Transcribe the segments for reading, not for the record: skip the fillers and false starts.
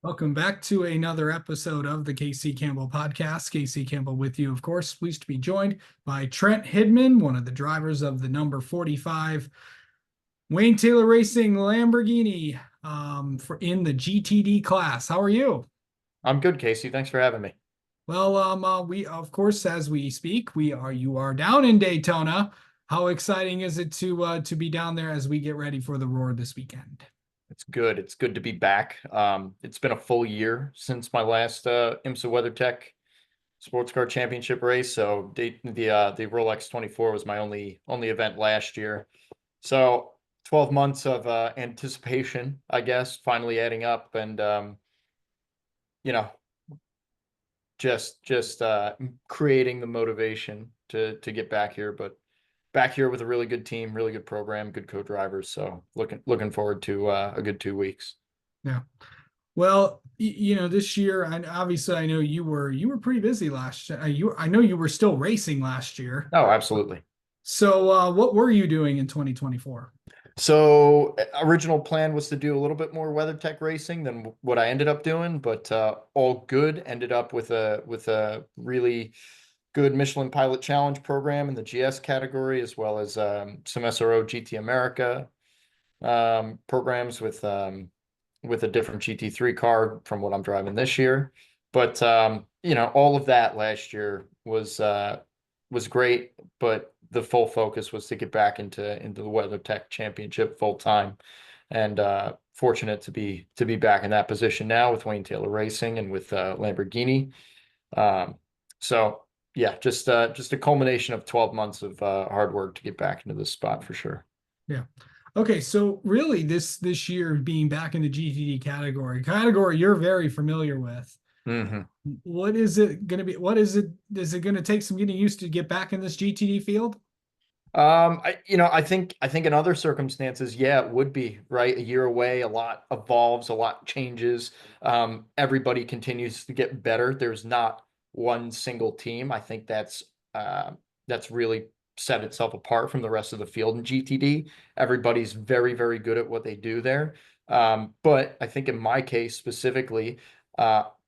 Welcome back to another episode of the KC Campbell podcast. KC Campbell with you, of course. Pleased to be joined by Trent Hindman, one of the drivers of the number 45 Wayne Taylor Racing Lamborghini for in the GTD class. How are you? I'm good, Casey. Thanks for having me. Well, we of course, as we speak, you are down in Daytona. How exciting is it to be down there as we get ready for the Roar this weekend? It's good. It's good to be back. It's been a full year since my last IMSA WeatherTech Sports Car Championship race. So the Rolex 24 was my only event last year. So 12 months of anticipation, I guess, finally adding up, and you know, just creating the motivation to get back here. But back here with a really good team, really good program, good co-drivers. So looking forward to a good 2 weeks. Yeah. Well, this year, and obviously, I know you were pretty busy last year. I know you were still racing last year. Oh, absolutely. So, what were you doing in 2024? So original plan was to do a little bit more WeatherTech racing than what I ended up doing, but all good. Ended up with a really good Michelin Pilot Challenge program in the GS category, as well as some SRO GT America programs with a different GT3 car from what I'm driving this year. But all of that last year was great, but the full focus was to get back into the WeatherTech Championship full time, and fortunate to be back in that position now with Wayne Taylor Racing and with Lamborghini. Um, so yeah, just a culmination of 12 months of hard work to get back into this spot for sure. Yeah. Okay, so really this year being back in the GTD category you're very familiar with. Hmm. What is it going to be? What is it? Is it going to take some getting used to get back in this GTD field? I think in other circumstances, yeah, it would be right. A year away, a lot evolves, a lot changes. Everybody continues to get better. There's not one single team. I think that's really set itself apart from the rest of the field in GTD. Everybody's very, very good at what they do there. But I think in my case specifically,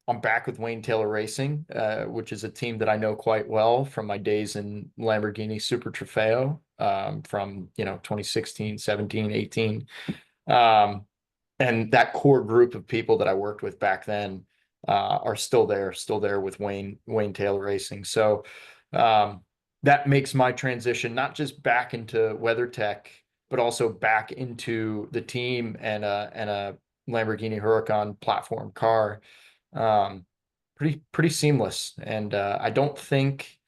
I'm back with Wayne Taylor Racing, which is a team that I know quite well from my days in Lamborghini Super Trofeo, from 2016, 17, 18. Um, and that core group of people that I worked with back then are still there with Wayne Taylor Racing. So that makes my transition not just back into WeatherTech, but also back into the team and a Lamborghini Huracan platform car, um, pretty seamless. And I don't think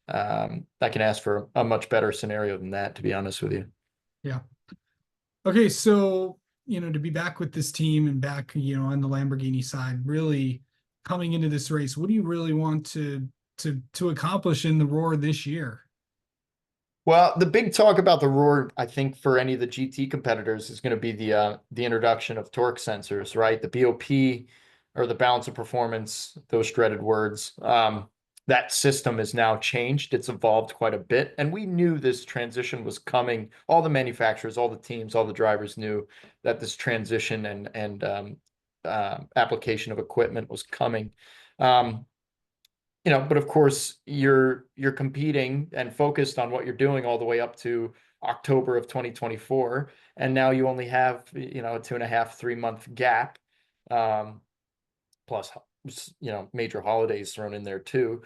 I can ask for a much better scenario than that, to be honest with you. Yeah. Okay, so to be back with this team and back, on the Lamborghini side, really coming into this race, what do you really want to accomplish in the Roar this year? Well, the big talk about the Roar, I think, for any of the GT competitors is going to be the introduction of torque sensors, right? The BOP, or the balance of performance, those dreaded words. That system has now changed. It's evolved quite a bit, and we knew this transition was coming. All the manufacturers, all the teams, all the drivers knew that this transition and application of equipment was coming. Um, but of course you're competing and focused on what you're doing all the way up to October of 2024, and now you only have a 2.5, 3 month gap, um, plus major holidays thrown in there too,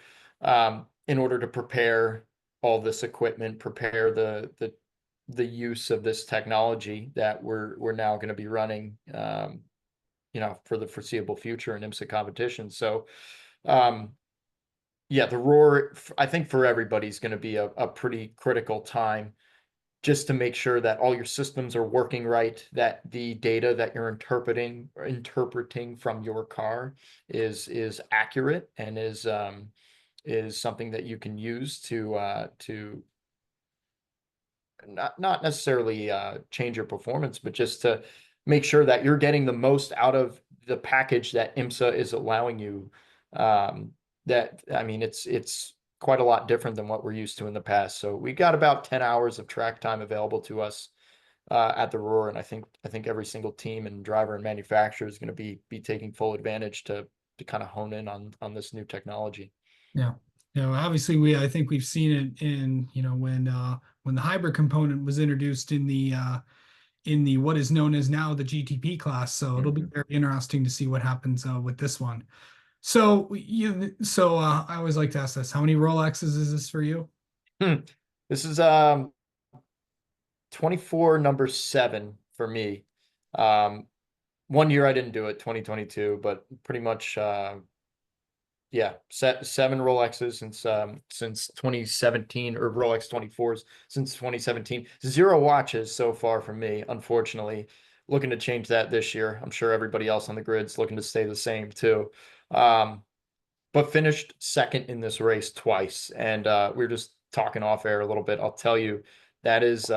in order to prepare all this equipment, prepare the use of this technology that we're now going to be running, for the foreseeable future in IMSA competition. So yeah, the Roar, I think for everybody is going to be a pretty critical time, just to make sure that all your systems are working right, that the data that you're interpreting from your car is accurate and is something that you can use to not necessarily change your performance, but just to make sure that you're getting the most out of the package that IMSA is allowing you. That I mean, it's quite a lot different than what we're used to in the past. So we got about 10 hours of track time available to us at the Roar, and I think every single team and driver and manufacturer is going to be taking full advantage to kind of hone in on this new technology. Yeah. Obviously I think we've seen it in, when the hybrid component was introduced in the what is known as now the GTP class. So it'll be Mhm. very interesting to see what happens with this one. So I always like to ask this: how many Rolexes is this for you? Hmm. This is 24 number 7 for me. Um, one year I didn't do it, 2022, but pretty much yeah, 7 Rolexes since 2017, or Rolex 24s since 2017. 0 watches so far for me, unfortunately. Looking to change that this year. I'm sure everybody else on the grid's looking to stay the same too. Um, but finished second in this race twice. And we were just talking off air a little bit. I'll tell you, that is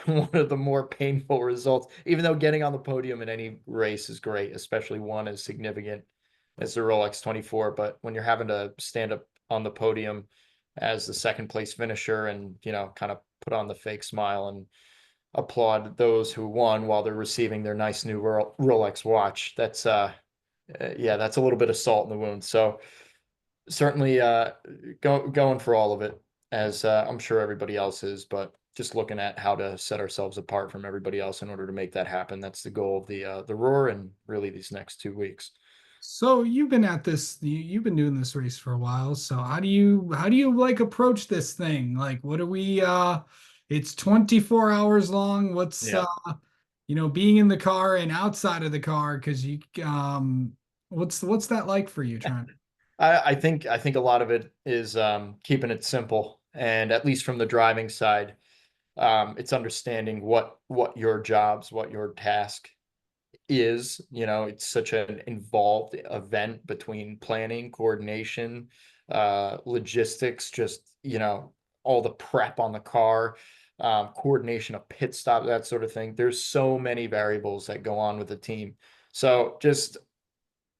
one of the more painful results, even though getting on the podium in any race is great, especially one as significant as the Rolex 24. But when you're having to stand up on the podium as the second place finisher and, kind of put on the fake smile and applaud those who won while they're receiving their nice new Rolex watch, yeah, that's a little bit of salt in the wound. So certainly going for all of it, as I'm sure everybody else is, but just looking at how to set ourselves apart from everybody else in order to make that happen. That's the goal of the Roar, and really these next 2 weeks. So you've been at this, you've been doing this race for a while. So how do you like approach this thing? Like, what are we it's 24 hours long. What's Yeah. being in the car and outside of the car, because you what's that like for you, Trent? I think a lot of it is keeping it simple, and at least from the driving side, it's understanding what your jobs, what your task is. It's such an involved event between planning, coordination, logistics, just, all the prep on the car, coordination of pit stop, that sort of thing. There's so many variables that go on with the team. So just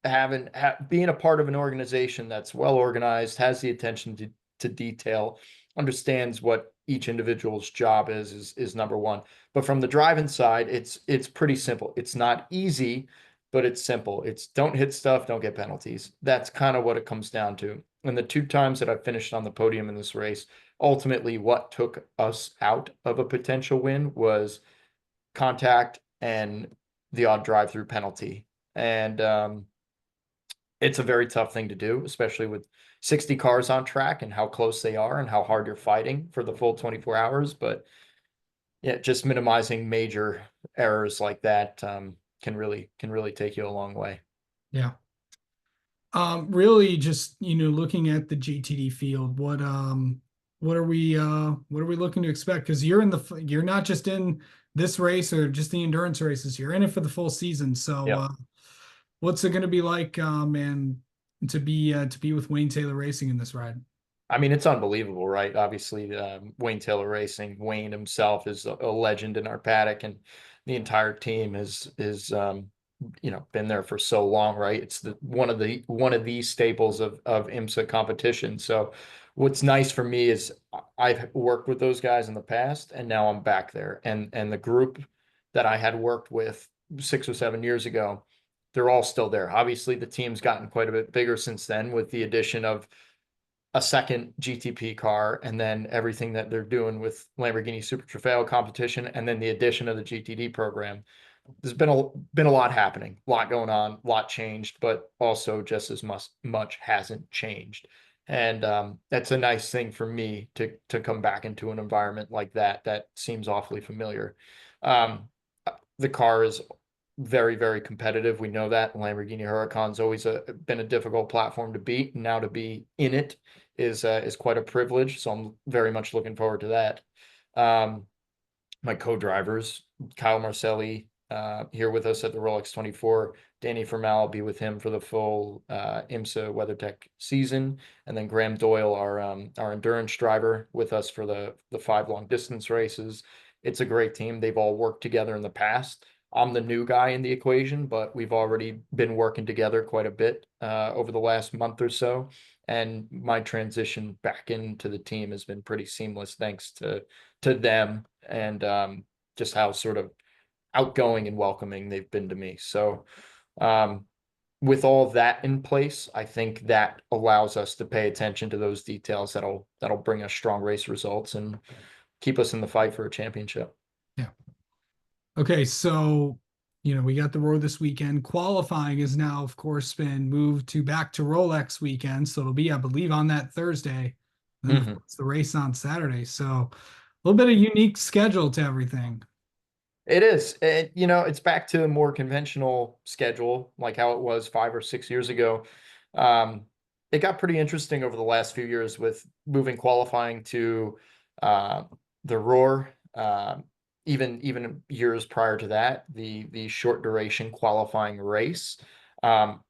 being a part of an organization that's well organized, has the attention to detail, understands what each individual's job is number one. But from the driving side, it's pretty simple. It's not easy, but it's simple. It's don't hit stuff, don't get penalties. That's kind of what it comes down to. And the 2 times that I finished on the podium in this race, ultimately what took us out of a potential win was contact and the odd drive-through penalty. And it's a very tough thing to do, especially with 60 cars on track and how close they are and how hard you're fighting for the full 24 hours. But yeah, just minimizing major errors like that can really take you a long way. Yeah. Really just, looking at the GTD field, what are we looking to expect? Because you're not just in this race or just the endurance races, you're in it for the full season. So Yeah. what's it going to be like, and to be with Wayne Taylor Racing in this ride? I mean, it's unbelievable, right? Obviously, Wayne Taylor Racing, Wayne himself is a legend in our paddock, and the entire team is been there for so long, right? It's one of the staples of IMSA competition. So, what's nice for me is I've worked with those guys in the past, and now I'm back there, and the group that I had worked with 6 or 7 years ago, they're all still there. Obviously, the team's gotten quite a bit bigger since then with the addition of a second GTP car, and then everything that they're doing with Lamborghini Super Trofeo competition, and then the addition of the GTD program. There's been a lot happening, a lot going on, a lot changed, but also just as much hasn't changed. And that's a nice thing for me to come back into an environment like that seems awfully familiar. Um, the car is very, very competitive. We know that Lamborghini Huracan's always been a difficult platform to beat. And now to be in it is quite a privilege. So I'm very much looking forward to that. Um, my co-drivers, Kyle Marcelli, here with us at the Rolex 24. Danny Formal will be with him for the full IMSA WeatherTech season, and then Graham Doyle, our endurance driver, with us for the 5 long distance races. It's a great team. They've all worked together in the past. I'm the new guy in the equation, but we've already been working together quite a bit over the last month or so. And my transition back into the team has been pretty seamless, thanks to them, and just how sort of outgoing and welcoming they've been to me. So, with all of that in place, I think that allows us to pay attention to those details that'll bring us strong race results and keep us in the fight for a championship. Yeah. Okay, so we got the Roar this weekend. Qualifying is now, of course, been moved to back to Rolex weekend, so it'll be, I believe, on that Thursday. Then of course, the race on Saturday. So a little bit of unique schedule to everything. It is. It's back to a more conventional schedule, like how it was 5 or 6 years ago. Um, it got pretty interesting over the last few years with moving qualifying to uh, the Roar. Even years prior to that, the short duration qualifying race. Um,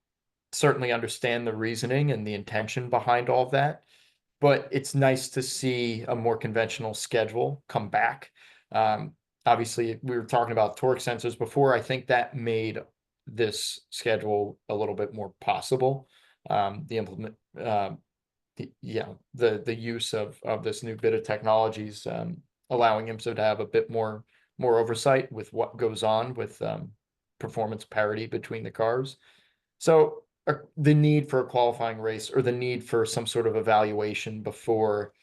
Certainly understand the reasoning and the intention behind all of that, but it's nice to see a more conventional schedule come back. Um, Obviously, we were talking about torque sensors before. I think that made this schedule a little bit more possible. The implement, the use of this new bit of technologies, allowing him so to have a bit more oversight with what goes on with performance parity between the cars. So the need for a qualifying race or the need for some sort of evaluation before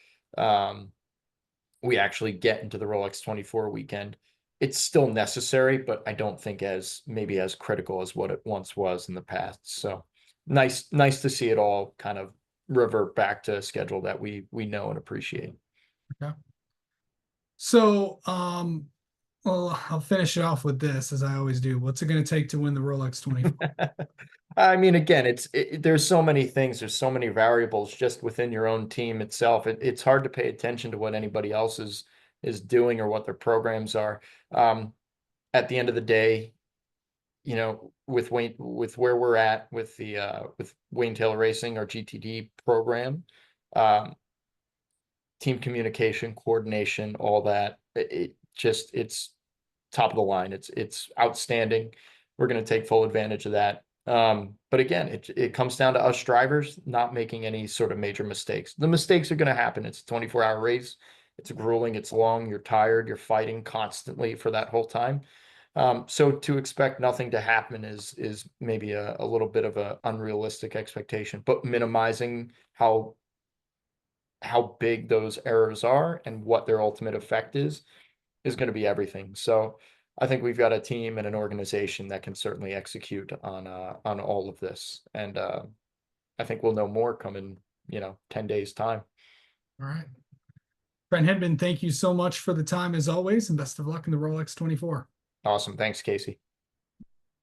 we actually get into the Rolex 24 weekend, it's still necessary, but I don't think maybe as critical as what it once was in the past. So nice to see it all kind of revert back to a schedule that we know and appreciate. Okay. So, well, I'll finish it off with this, as I always do. What's it going to take to win the Rolex 24? I mean, again, there's so many things, there's so many variables just within your own team itself. It's hard to pay attention to what anybody else is doing or what their programs are. At the end of the day, with where we're at with with Wayne Taylor Racing, our GTD program, um, team communication, coordination, all that, it's top of the line. It's outstanding. We're going to take full advantage of that. But again, it comes down to us drivers not making any sort of major mistakes. The mistakes are going to happen. It's a 24-hour race. It's grueling. It's long. You're tired. You're fighting constantly for that whole time. So to expect nothing to happen is maybe a little bit of a unrealistic expectation, but minimizing how big those errors are and what their ultimate effect is going to be everything. So I think we've got a team and an organization that can certainly execute on all of this. And I think we'll know more come in, 10 days time. All right. Trent Hindman, thank you so much for the time as always, and best of luck in the Rolex 24. Awesome. Thanks, Casey.